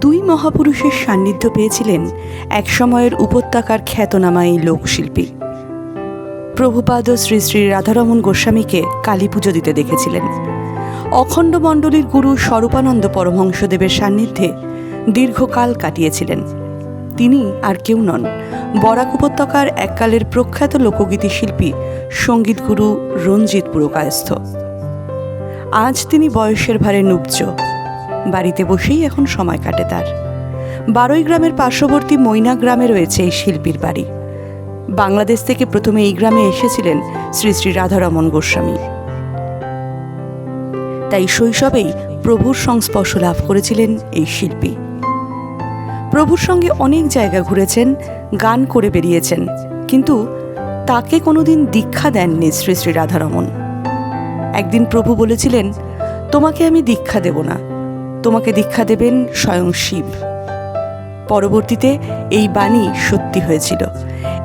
দুই মহাপুরুষের সান্নিধ্য পেয়েছিলেন একসময়ের উপত্যকার খ্যাতনামা এই লোকশিল্পী। প্রভুপাদ শ্রী শ্রী রাধারমণ গোস্বামীকে কালী পুজো দিতে দেখেছিলেন। অখণ্ড মণ্ডলীর গুরু স্বরূপানন্দ পরমহংসদেবের সান্নিধ্যে দীর্ঘকাল কাটিয়েছিলেন। তিনি আর কেউ নন, বরাক উপত্যকার এককালের প্রখ্যাত লোকগীতি শিল্পী সঙ্গীতগুরু রঞ্জিত পুরকায়স্থ। আজ তিনি বয়সের ভারে নুব্জ, বাড়িতে বসেই এখন সময় কাটে তার। বারোই গ্রামের পার্শ্ববর্তী মৈনা গ্রামে রয়েছে এই শিল্পীর বাড়ি। বাংলাদেশ থেকে প্রথমে এই গ্রামে এসেছিলেন শ্রী শ্রী রাধারমণ গোস্বামী। তাই শৈশবেই প্রভুর সংস্পর্শ লাভ করেছিলেন এই শিল্পী। প্রভুর সঙ্গে অনেক জায়গা ঘুরেছেন, গান করে বেরিয়েছেন, কিন্তু তাকে কোনোদিন দীক্ষা দেননি শ্রী শ্রী রাধারমণ। একদিন প্রভু বলেছিলেন, তোমাকে আমি দীক্ষা দেব না, তোমাকে দীক্ষা দেবেন স্বয়ং শিব। পরবর্তীতে এই বাণী সত্যি হয়েছিল।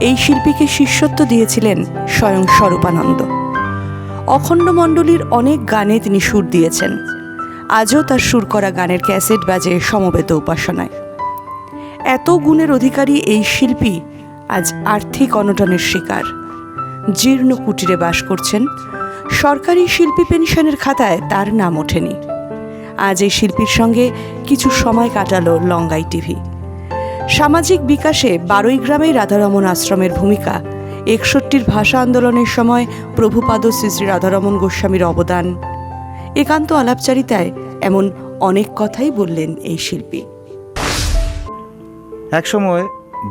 এই শিল্পীকে শিষ্যত্ব দিয়েছিলেন স্বয়ং স্বরূপানন্দ। অখণ্ড মণ্ডলীর অনেক গানে তিনি সুর দিয়েছেন। আজও তার সুর করা গানের ক্যাসেট বাজে সমবেত উপাসনায়। এত গুণের অধিকারী এই শিল্পী আজ আর্থিক অনটনের শিকার। জীর্ণ কুটিরে বাস করছেন। সরকারি শিল্পী পেনশনের খাতায় তার নাম ওঠেনি। আজ এই শিল্পীর সঙ্গে কিছু সময় কাটালো লঙ্গাই টিভি। সামাজিক বিকাশে বারোই গ্রামেই রাধারমণ আশ্রমের ভূমিকা, 61 ভাষা আন্দোলনের সময় প্রভুপাদ শ্রী শ্রী রাধারমণ গোস্বামীর অবদান, একান্ত আলাপচারিতায় এমন অনেক কথাই বললেন এই শিল্পী। একসময়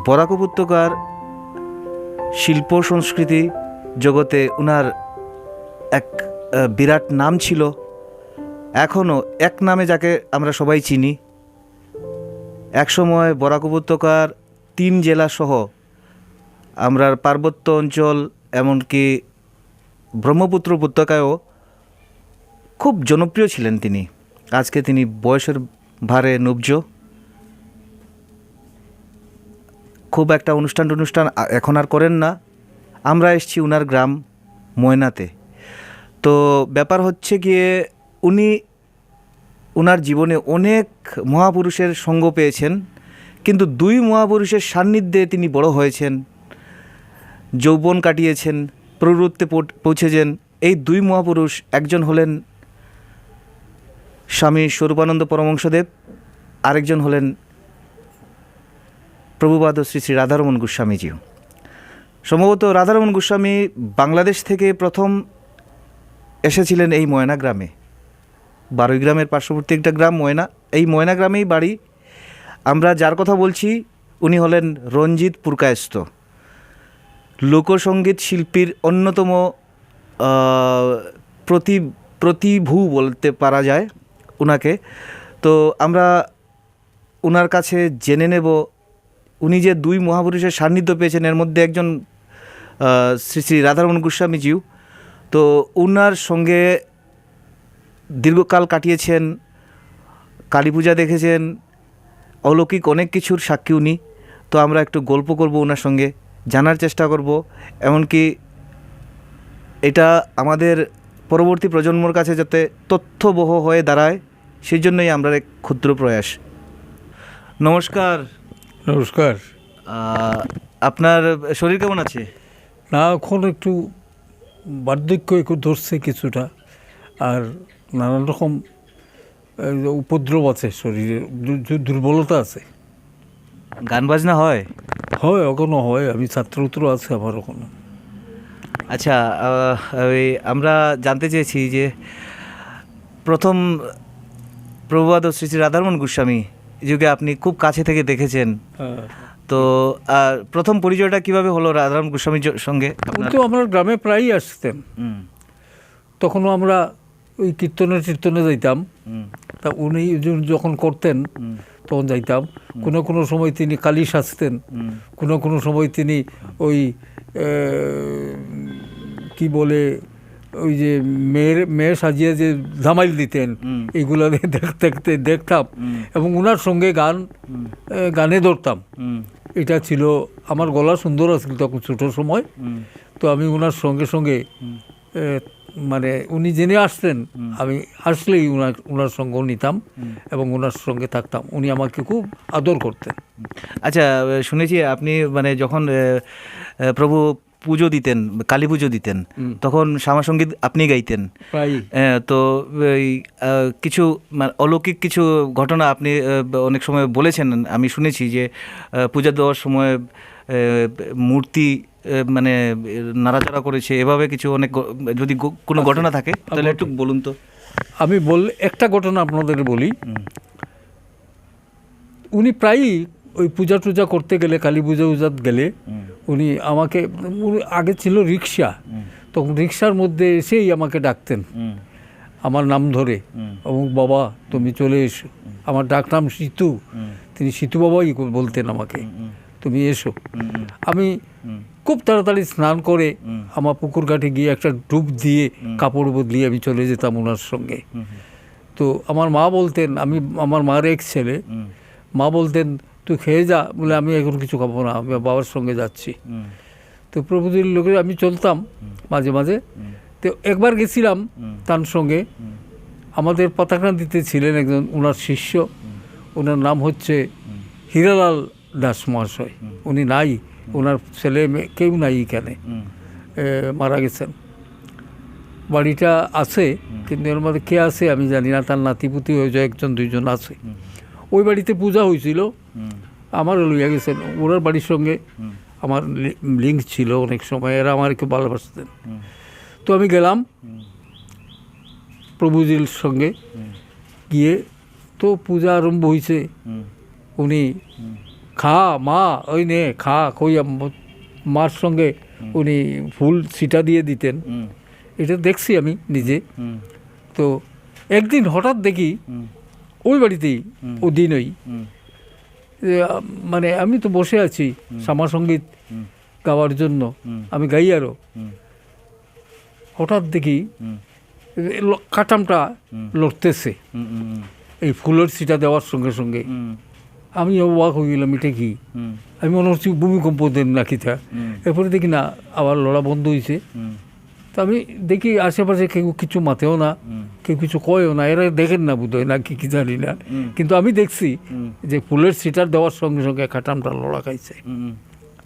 বরাক উপত্যকার শিল্প সংস্কৃতি জগতে উনার এক বিরাট নাম ছিল। এখনও এক নামে যাকে আমরা সবাই চিনি। একসময় বরাক উপত্যকার 3 জেলা সহ আমরা পার্বত্য অঞ্চল, এমনকি ব্রহ্মপুত্র উপত্যকায়ও খুব জনপ্রিয় ছিলেন তিনি। আজকে তিনি বয়সের ভারে নুব্জ। খুব একটা অনুষ্ঠান এখন আর করেন না। আমরা এসেছি উনার গ্রাম ময়নাতে। তো ব্যাপার হচ্ছে গিয়ে উনার জীবনে অনেক মহাপুরুষের সঙ্গ পেয়েছেন, কিন্তু 2 মহাপুরুষের সান্নিধ্যে তিনি বড় হয়েছেন, যৌবন কাটিয়েছেন, প্রবৃত্তে পৌঁছেছেন। এই 2 মহাপুরুষ, একজন হলেন স্বামী স্বরূপানন্দ পরমহংসদেব, আরেকজন হলেন প্রভুপাদ শ্রী শ্রী রাধারমণ গোস্বামীজিও। সম্ভবত রাধারমণ গোস্বামী বাংলাদেশ থেকে প্রথম এসেছিলেন এই ময়না গ্রামে। বারোই গ্রামের পার্শ্ববর্তী একটা গ্রাম ময়না। এই ময়না গ্রামেই বাড়ি। আমরা যার কথা বলছি উনি হলেন রঞ্জিত পুরকায়স্থ, লোকসঙ্গীত শিল্পীর অন্যতম প্রতিভু বলতে পারা যায় উনাকে। তো আমরা উনার কাছে জেনে নেব উনি যে 2 মহাপুরুষের সান্নিধ্য পেয়েছেন, এর মধ্যে একজন শ্রী শ্রী রাধারমণ গোস্বামীজিও। তো উনার সঙ্গে দীর্ঘকাল কাটিয়েছেন, কালী পূজা দেখেছেন, অলৌকিক অনেক কিছুর সাক্ষী উনি। তো আমরা একটু গল্প করব ওনার সঙ্গে, জানার চেষ্টা করব, এমনকি এটা আমাদের পরবর্তী প্রজন্মর কাছে যাতে তথ্যবহ হয়ে দাঁড়ায়, সেই জন্যই আমরা এক ক্ষুদ্র প্রয়াস। নমস্কার। নমস্কার। আপনার শরীর কেমন আছে? না, এখন একটু বার্ধক্য একটু ধরছে কিছুটা, আর নানান রকম উপদ্রব আছে শরীরে, দুর্বলতা আছে। গান বাজনা হয়? হয়, এখনও হয়। আমি ছাত্রত্র আছে আমার এখনো। আচ্ছা, আমরা জানতে চেয়েছি যে প্রথম প্রভুপাদ শ্রী শ্রী রাধারমণ গোস্বামী যুগে আপনি খুব কাছে থেকে দেখেছেন। তো প্রথম পরিচয়টা কিভাবে হলো রাধারমণ গোস্বামীর সঙ্গে? তো আমরা গ্রামে প্রায়ই আসতেন। তখনও আমরা ওই কীর্তনে যাইতাম। তা উনি যখন করতেন তখন যাইতাম। কোনো সময় তিনি কালী সাজতেন, কোনো সময় তিনি ওই কি বলে ওই যে মেয়ে সাজিয়ে যে ধামাইল দিতেন, এইগুলো দেখতাম এবং ওনার সঙ্গে গানে ধরতাম। এটা ছিল, আমার গলা সুন্দর আছিল তখন ছোটো সময়। তো আমি ওনার সঙ্গে মানে উনি জেনে আসতেন, আমি আসলেই ওনার সঙ্গেও নিতাম এবং ওনার সঙ্গে থাকতাম। উনি আমাকে খুব আদর করতেন। আচ্ছা, শুনেছি আপনি মানে যখন প্রভু পুজো দিতেন, কালী পুজো দিতেন, তখন শ্যামাসঙ্গীত আপনি গাইতেন প্রায় তো এই কিছু মানে অলৌকিক কিছু ঘটনা আপনি অনেক সময় বলেছেন, আমি শুনেছি যে পূজা দেওয়ার সময় মূর্তি মানে নাড়াচাড়া করেছে, এভাবে কিছু অনেক যদি কোনো ঘটনা থাকে তাহলে একটু বলুন তো। আমি একটা ঘটনা আপনাদের বলি। উনি প্রায়ই ওই পূজা টুজা করতে গেলে, কালী পূজা উজাত গেলে উনি আমাকে, আগে ছিল রিক্সা, তখন রিক্সার মধ্যে এসেই আমাকে ডাকতেন আমার নাম ধরে, অমুক বাবা তুমি চলে এসো। আমার ডাক নাম সিতু, তিনি সিতু বাবাই বলতেন আমাকে, তুমি এসো। আমি খুব তাড়াতাড়ি স্নান করে আমার পুকুর ঘাটে গিয়ে একটা ডুব দিয়ে কাপড় বদলিয়ে আমি চলে যেতাম ওনার সঙ্গে। তো আমার মা বলতেন, আমার মার এক ছেলে, মা বলতেন তুই খেয়ে যা, বলে আমি এখন কিছু খাবো না, আমি বাবার সঙ্গে যাচ্ছি। তো প্রভুদের লোকে আমি চলতাম মাঝে মাঝে। তো একবার গেছিলাম তার সঙ্গে, আমাদের পতাকান্দিতে ছিলেন একজন ওনার শিষ্য, ওনার নাম হচ্ছে হীরালাল দাস মহাশয়। উনি নাই, ওনার ছেলে মেয়ে কেউ নাই এখানে, মারা গেছেন। বাড়িটা আছে কিন্তু এর মধ্যে কে আছে আমি জানি না, তার নাতিপুতি হয়ে যায়, একজন দুইজন আছে। ওই বাড়িতে পূজা হয়েছিল, আমার লইয়া গেছেন। ওনার বাড়ির সঙ্গে আমার লিঙ্ক ছিল অনেক সময়, এরা আমার খুব ভালোবাসতেন। তো আমি গেলাম প্রভুজির সঙ্গে গিয়ে, তো পূজা আরম্ভ হয়েছে। উনি খা মা, ওই নে খা, কই মার সঙ্গে উনি ফুল ছিটা দিয়ে দিতেন, এটা দেখছি আমি নিজে। তো একদিন হঠাৎ দেখি ওই বাড়িতেই ওদিনই, মানে আমি তো বসে আছি শ্যামাসঙ্গীত গাওয়ার জন্য, আমি গাই আরও, হঠাৎ দেখি কাটামটা লড়তেছে এই ফুলের ছিটা দেওয়ার সঙ্গে সঙ্গে। আমি অবাক হয়ে গেলাম, এটা কি? আমি মনে হচ্ছি ভূমিকম্প দেন নাকি তা। এরপরে দেখি না, আবার লড়া বন্ধ হয়েছে। তো আমি দেখি আশেপাশে কেউ কিছু মাতেও না, কেউ কিছু কয়েও না, এরা দেখেন না বোধ হয় না কি জানি না, কিন্তু আমি দেখছি যে ফুলের ছিটার দেওয়ার সঙ্গে সঙ্গে কাটামটা লড়া খাইছে,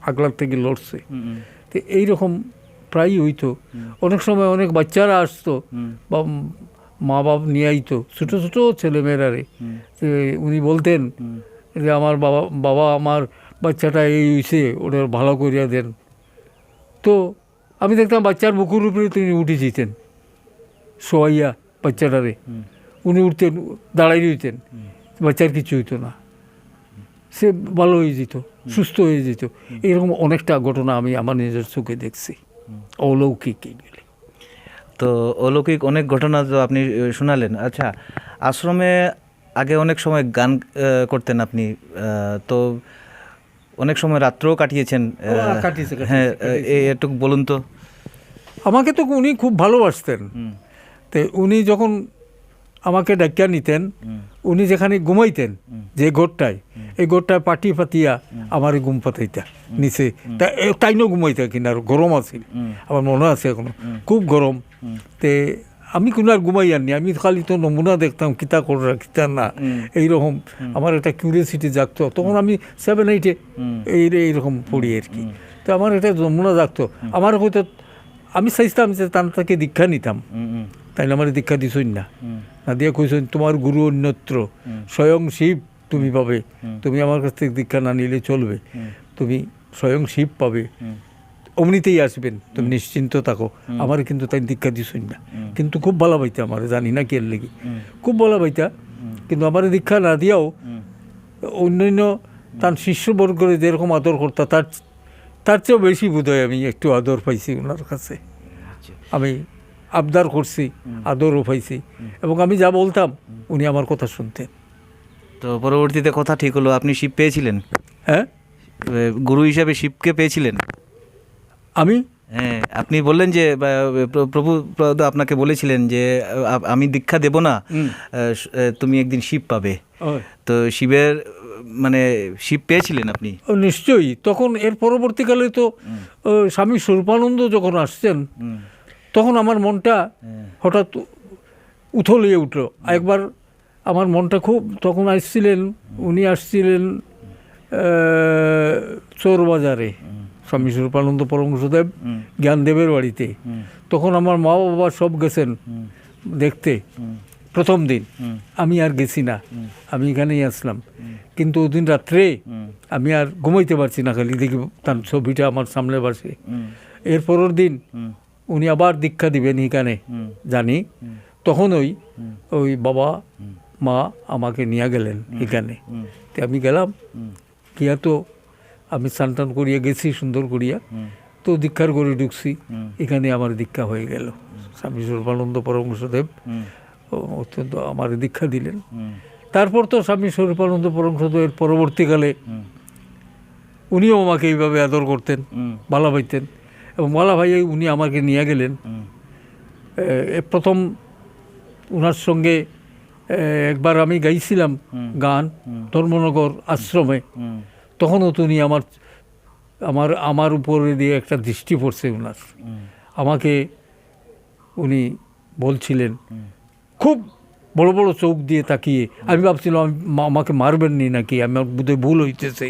আগলার থেকে লড়ছে। তো এইরকম প্রায়ই হইতো। অনেক সময় অনেক বাচ্চারা আসতো বা মা বাপ নিয়ে আইতো, ছোটো ছোটো ছেলেমেয়েরারে। উনি বলতেন যে আমার বাবা আমার বাচ্চাটা এই হইছে, ওদের ভালো করিয়া দেন। তো আমি দেখতাম বাচ্চার বুকুর উপরে তিনি উঠে যেতেন, শোয়াইয়া বাচ্চাটারে উনি উঠতেন, দাঁড়াই রইতেন, বাচ্চার কিছু হইতো না, সে ভালো হয়ে যেত, সুস্থ হয়ে যেত। এরকম অনেকটা ঘটনা আমি আমার নিজের চোখে দেখছি, অলৌকিক এইগুলি। তো অলৌকিক অনেক ঘটনা তো আপনি শোনালেন। আচ্ছা, আশ্রমে আগে অনেক সময় গান করতেন আপনি, তো অনেক সময় রাত্রেও কাটিয়েছেন। হ্যাঁ, একটু বলুন তো। আমাকে তো উনি খুব ভালোবাসতেন। তো উনি যখন আমাকে ডাকিয়া নিতেন, উনি যেখানে ঘুমাইতেন যে ঘরটায়, এই ঘরটায় পাটি পাতিয়া আমার ঘুম পাতাইতা নিচে, তাইনও ঘুমাইতা কিনা, আর গরম আছে, আমার মনে আছে এখনো খুব গরম। তে আমি কোনো আর ঘুমাই আননি, আমি খালি তো নমুনা দেখতাম কিতা করা কিতা না, এইরকম আমার একটা কিউরিয়াসিটি জাগতো। তখন আমি 7-8 এইরকম পড়ি আর কি। তো আমার একটা নমুনা জাগতো, আমার হয়তো আমি চাইতাম যে তার থেকে দীক্ষা নিতাম, তাইলে আমার দীক্ষা দিছই না, না দিয়ে কইছেন তোমার গুরু অন্যত্র, স্বয়ং শিব তুমি পাবে, তুমি আমার কাছ থেকে দীক্ষা না নিলে চলবে, তুমি স্বয়ং শিব পাবে, অমনিতেই আসবেন, তুমি নিশ্চিন্ত থাকো। আমার কিন্তু তাই দীক্ষা দিছই না, কিন্তু খুব ভালো পাইতা আমার, জানি না কি এর লেগে খুব ভালো পাইতা। কিন্তু আমার দীক্ষা না দিয়াও অন্যান্য তার শিষ্যবর্গরে যেরকম আদর করতা, তার চেয়েও বেশি বোধ হয় আমি একটু আদর পাইছি ওনার কাছে। আমি আবদার করছি, আদরও পাইছি, এবং আমি যা বলতাম উনি আমার কথা শুনতেন। তো পরবর্তীতে কথা ঠিক হলো, আপনি শিব পেয়েছিলেন? হ্যাঁ, গুরু হিসাবে শিবকে পেয়েছিলেন? আমি হ্যাঁ, আপনি বললেন যে প্রভু আপনাকে বলেছিলেন যে আমি দীক্ষা দেব না, তুমি একদিন শিব পাবে। তো শিবের মানে শিব পেয়েছিলেন আপনি? নিশ্চয়ই। তখন এর পরবর্তীকালে তো স্বামী স্বরূপানন্দ যখন আসছেন, তখন আমার মনটা হঠাৎ উথলিয়ে উঠলো। একবার আমার মনটা খুব, তখন উনি আসছিলেন চোরবাজারে স্বামী স্বরূপানন্দ পরমহংসদেব জ্ঞানদেবের বাড়িতে। তখন আমার মা বাবা সব গেছেন দেখতে প্রথম দিন, আমি আর গেছি না, আমি এখানেই আসলাম। কিন্তু ওদিন রাত্রে আমি আর ঘুমাইতে পারছি না, খালি দেখি তার ছবিটা আমার সামনে বসে। এর পরের দিন উনি আবার দীক্ষা দিবেন এখানে জানি, তখন ওই বাবা মা আমাকে নিয়ে গেলেন এখানে। তো আমি গেলাম, গিয়া তো আমি স্নান টান করিয়া গেছি সুন্দর করিয়া, তো দীক্ষার করে ঢুকছি, এখানে আমার দীক্ষা হয়ে গেল। স্বামী স্বরূপানন্দ পরমহংসদেব অত্যন্ত আমার দীক্ষা দিলেন। তারপর তো স্বামী স্বরূপানন্দ পরমহংসদেবের পরবর্তীকালে উনিও আমাকে এইভাবে আদর করতেন, বালা ভাইতেন, এবং বালা ভাই উনি আমাকে নিয়ে গেলেন। প্রথম ওনার সঙ্গে একবার আমি গাইছিলাম গান ধর্মনগর আশ্রমে, তখনও তো উনি আমার উপরে দিয়ে একটা দৃষ্টি পড়ছে ওনার, আমাকে উনি বলছিলেন খুব বড় বড় চোখ দিয়ে তাকিয়ে। আমি ভাবছিলাম আমাকে মারবেন নি নাকি, আমার বোধহয় ভুল হইতেছে,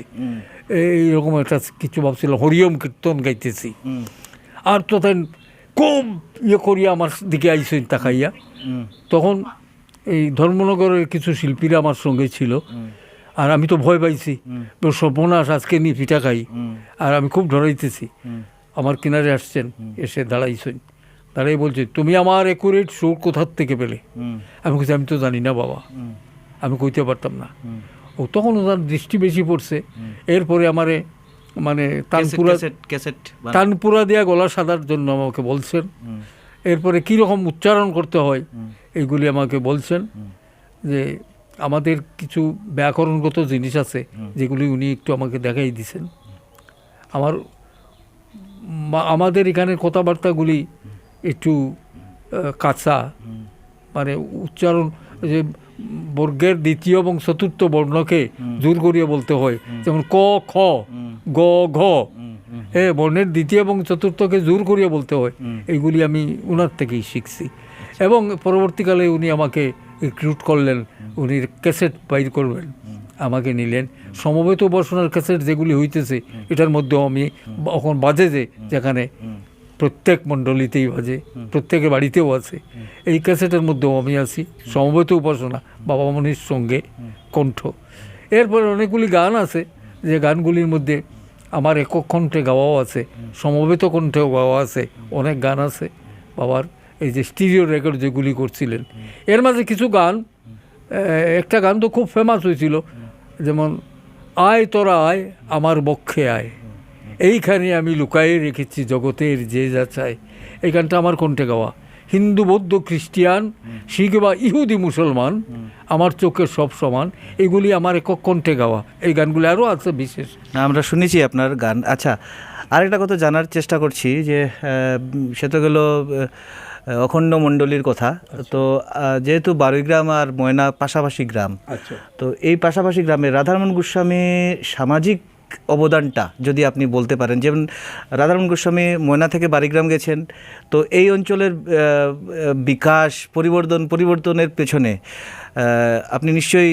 এইরকম একটা কিছু ভাবছিলাম, হরিওম কীর্তন গাইতেছি। আর তো তাই খুব করিয়া আমার দিকে আইসেন তাকাইয়া। তখন এই ধর্মনগরের কিছু শিল্পীরা আমার সঙ্গে ছিল, আর আমি তো ভয় পাইছি, সর্বনাশ আজকে নিয়ে পিঠা খাই, আর আমি খুব ডরাইতেছি। আমার কিনারে আসছেন, এসে দাঁড়াইছেন, দাঁড়াই বলছে, তুমি আমার অ্যাকুরেট সুর কোথার থেকে পেলে? আমি বলছি, আমি তো জানি না বাবা, আমি কইতে পারতাম না। ও তখন ওনার দৃষ্টি বেশি পড়ছে। এরপরে আমারে মানে তানপুরা দিয়া গলা সাদার জন্য আমাকে বলছেন। এরপরে কীরকম উচ্চারণ করতে হয় এইগুলি আমাকে বলছেন, যে আমাদের কিছু ব্যাকরণগত জিনিস আছে যেগুলি উনি একটু আমাকে দেখাই দিছেন। আমাদের এখানের কথাবার্তাগুলি একটু কাঁচা, মানে উচ্চারণ, যে বর্গের দ্বিতীয় এবং চতুর্থ বর্ণকে জোর করিয়ে বলতে হয়, যেমন ক, খ, গ, ঘ, বর্ণের দ্বিতীয় এবং চতুর্থকে জোর করিয়ে বলতে হয়। এইগুলি আমি ওনার থেকেই শিখছি। এবং পরবর্তীকালে উনি আমাকে রিক্রুট করলেন, উনি ক্যাসেট বাইর করবেন, আমাকে নিলেন। সমবেত উপাসনার ক্যাসেট যেগুলি হইতেছে, এটার মধ্যেও আমি এখন বাজে, যেখানে প্রত্যেক মণ্ডলীতেই বাজে, প্রত্যেকের বাড়িতেও আছে, এই ক্যাসেটের মধ্যেও আমি আছি। সমবেত উপাসনা, বাবা মনির সঙ্গে কণ্ঠ। এরপরে অনেকগুলি গান আছে, যে গানগুলির মধ্যে আমার একক কণ্ঠে গাওয়াও আছে, সমবেত কণ্ঠেও গাওয়া আছে, অনেক গান আছে বাবার। এই যে স্টিরিও রেকর্ড যেগুলি করছিলেন, এর মাঝে কিছু গান, একটা গান তো খুব ফেমাস হয়েছিল, যেমন আয় তোরা আয় আমার বক্ষে আয়, এইখানে আমি লুকায়ে রেখেছি জগতের যে যা চায়। এই গানটা আমার কণ্ঠে গাওয়া। হিন্দু, বৌদ্ধ, খ্রিস্টিয়ান, শিখ বা ইহুদি, মুসলমান, আমার চোখের সব সমান, এগুলি আমার একক কণ্ঠে গাওয়া। এই গানগুলি আরও আছে বিশেষ, আমরা শুনেছি আপনার গান। আচ্ছা, আরেকটা কথা জানার চেষ্টা করছি, যে সে তো গেল অখণ্ড মণ্ডলীর কথা। তো যেহেতু বারুইগ্রাম আর ময়না পাশাপাশি গ্রাম, তো এই পাশাপাশি গ্রামে রাধারমণ গোস্বামী সামাজিক অবদানটা যদি আপনি বলতে পারেন। যেমন রাধারমণ গোস্বামী ময়না থেকে বারুইগ্রাম গেছেন, তো এই অঞ্চলের বিকাশ পরিবর্তনের পেছনে আপনি নিশ্চয়ই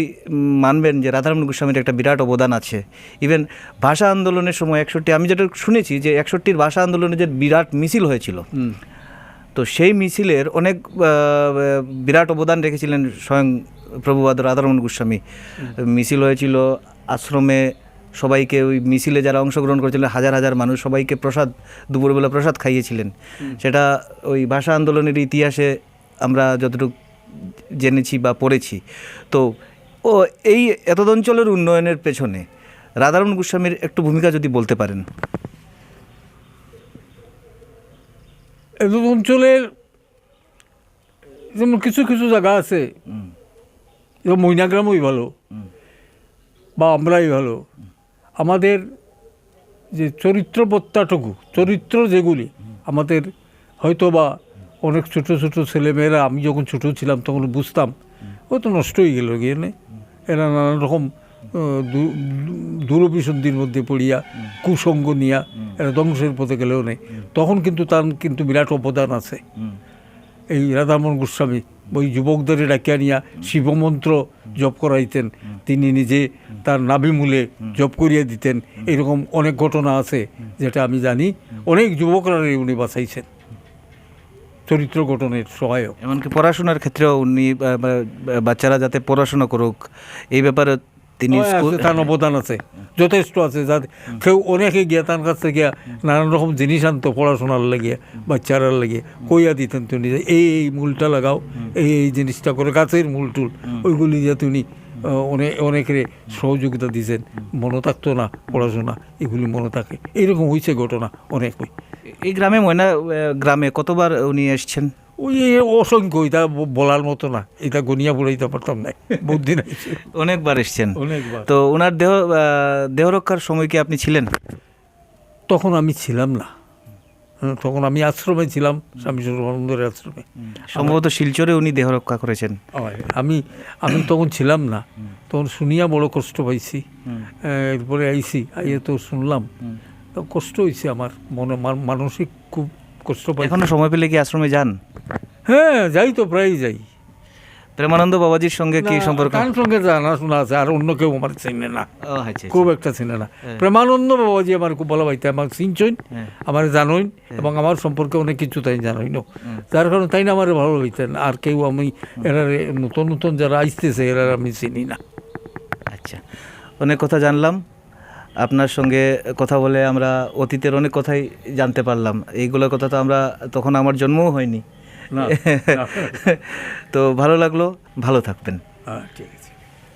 মানবেন যে রাধারমণ গোস্বামীর একটা বিরাট অবদান আছে। ইভেন ভাষা আন্দোলনের সময় 61, আমি যেটা শুনেছি যে 61 ভাষা আন্দোলনে যে বিরাট মিছিল হয়েছিল, তো সেই মিছিলের অনেক বিরাট অবদান রেখেছিলেন স্বয়ং প্রভুপাদ রাধারমণ গোস্বামী। মিছিল হয়েছিল আশ্রমে, সবাইকে ওই মিছিলে যারা অংশগ্রহণ করেছিলেন হাজার হাজার মানুষ, সবাইকে দুপুরবেলা প্রসাদ খাইয়েছিলেন। সেটা ওই ভাষা আন্দোলনের ইতিহাসে আমরা যতটুকু জেনেছি বা পড়েছি। তো এই এত অঞ্চলের উন্নয়নের পেছনে রাধারমণ গোস্বামীর একটু ভূমিকা যদি বলতে পারেন। এত অঞ্চলের যেমন কিছু কিছু জায়গা আছে, যেমন ময়নাগ্রামই ভালো বা আমরাই ভালো, আমাদের যে চরিত্রবত্তাটুকু, চরিত্র যেগুলি আমাদের হয়তো বা অনেক ছোটো ছোটো ছেলেমেয়েরা, আমি যখন ছোটো ছিলাম তখন বুঝতাম, ও তো নষ্ট হয়ে গেল গিয়ে, এরা নানান রকম দূরভিসন্ধির মধ্যে পড়িয়া কুসঙ্গ নিয়া এরা ধ্বংসের পথে গেলেও নেই, তখন কিন্তু তার কিন্তু বিরাট অবদান আছে। এই রাধারমণ গোস্বামী ওই যুবকদের ডাকিয়া নিয়া শিবমন্ত্র জপ করাইতেন, তিনি নিজে তার নাভিমূলে জপ করিয়া দিতেন। এরকম অনেক ঘটনা আছে যেটা আমি জানি। অনেক যুবকরা উনি বাঁচাইছেন, চরিত্র গঠনের সহায়ক। এমনকি পড়াশোনার ক্ষেত্রেও উনি বাচ্চারা যাতে পড়াশোনা করুক এই ব্যাপারে তিনি স্কুল তার অবদান আছে, যথেষ্ট আছে। যাতে কেউ অনেকে গিয়া তার কাছ থেকে নানান রকম জিনিস আনতো পড়াশোনার লাগিয়ে, বাচ্চারার লাগিয়ে কইয়া দিতেন তিনি যে এই মূলটা লাগাও, এই জিনিসটা করে, গাছের মূল টুল ওইগুলি যে তিনি অনেকের সহযোগিতা দিয়েছেন। মনে থাকতো না পড়াশোনা, এগুলি মনে থাকে। এইরকম হয়েছে ঘটনা অনেক। এই গ্রামে ময়না গ্রামে কতবার উনি এসছেন? ওই অসংখ্য, এটা বলার মতো না, এটা গনিয়া পড়াইতে পারতাম না, বহুত দিন আইছে। অনেকবার এসছেন। অনেকবার। তো ওনার দেহ রক্ষার সময় কি আপনি ছিলেন? তখন আমি ছিলাম না, তখন আমি আশ্রমে ছিলাম, স্বামী সর্বানন্দের আশ্রমে। সম্ভবত শিলচরে উনি দেহ রক্ষা করেছেন। আমি তখন ছিলাম না, তখন শুনিয়া বড় কষ্ট পাইছি। এরপরে আইছি, আইয়ে তো শুনলাম, তো কষ্ট হয়েছে আমার মনে, মানসিক খুব কষ্ট পাই। এখনো সময় পেলে কি আশ্রমে যান? হ্যাঁ, যাই তো, প্রায়ই যাই। প্রেমানন্দ বাবাজির সঙ্গে কি সম্পর্ক? তার সঙ্গে জানাশোনা আছে, আর অন্য কেউ আমার চিনে না, ও আচ্ছা, খুব একটা চিনে না। প্রেমানন্দ বাবাজি আমার খুব ভালো পাইতে, আমার চিনছইন, আমার জানোইন, এবং আমার সম্পর্কে অনেক কিছু তাই জানোই না, যার কারণে তাই না আমার ভালো হইতেন। আর কেউ আমি এরা নতুন নতুন যারা আসতেছে এরা আমি চিনি না। আচ্ছা, অনেক কথা জানলাম আপনার সঙ্গে কথা বলে। আমরা অতীতের অনেক কথাই জানতে পারলাম। এইগুলোর কথা তো আমরা তখন আমার জন্মও হয়নি। না, তো ভালো লাগলো, ভালো থাকবেন। ঠিক আছে।